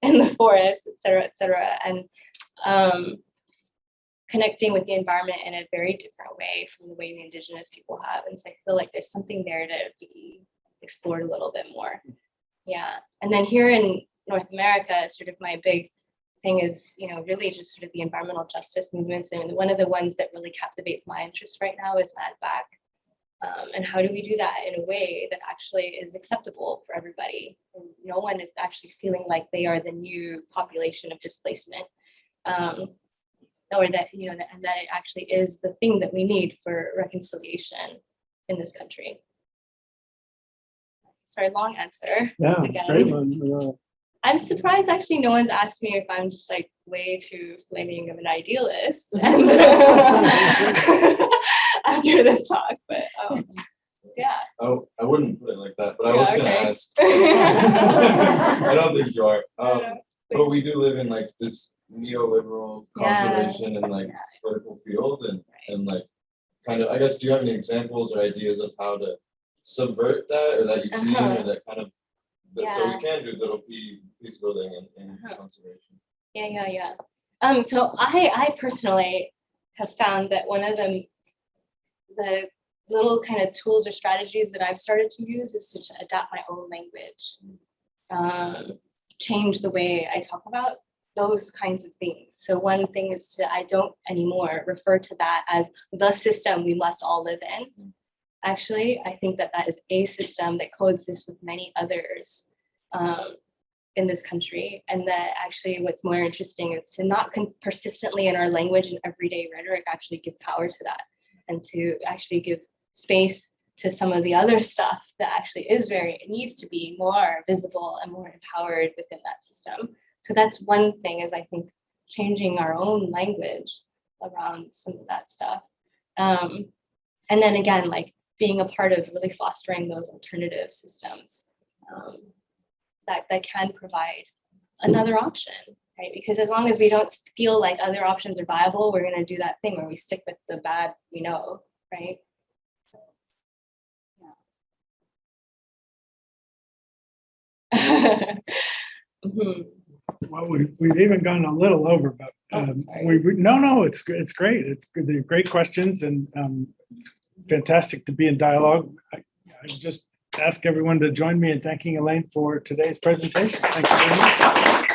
in the forest, et cetera, and connecting with the environment in a very different way from the way the indigenous people have. And so I feel like there's something there to be explored a little bit more. Yeah. And then here in North America, sort of my big thing is, really just sort of the environmental justice movements. And one of the ones that really captivates my interest right now is land back. And how do we do that in a way that actually is acceptable for everybody? And no one is actually feeling like they are the new population of displacement, or that, and that it actually is the thing that we need for reconciliation in this country. Sorry, long answer. Yeah, it's a great one. I'm surprised actually no one's asked me if I'm just like way too flaming of an idealist and after this talk, but yeah. Oh, I wouldn't put it like that, but I was gonna okay. ask. I don't think you are. But we do live in like this neoliberal conservation and like political field, and like kind of, I guess, do you have any examples or ideas of how to subvert that, or that you've seen, or that kind of, so we can do little peace building and conservation? Yeah. So I personally have found that one of the little kind of tools or strategies that I've started to use is to adapt my own language, change the way I talk about those kinds of things. So one thing is I don't anymore refer to that as the system we must all live in. Actually, I think that is a system that coexists with many others in this country. And that actually what's more interesting is to not persistently in our language and everyday rhetoric actually give power to that, and to actually give space to some of the other stuff that actually is it needs to be more visible and more empowered within that system. So that's one thing, is I think changing our own language around some of that stuff. And then again, like being a part of really fostering those alternative systems that can provide another option, right? Because as long as we don't feel like other options are viable, we're going to do that thing where we stick with the bad we know, right? Yeah. Mhm. Well, we've even gone a little over, but no, it's great. They're great questions, and it's fantastic to be in dialogue. I just ask everyone to join me in thanking Elaine for today's presentation. Thank you very much.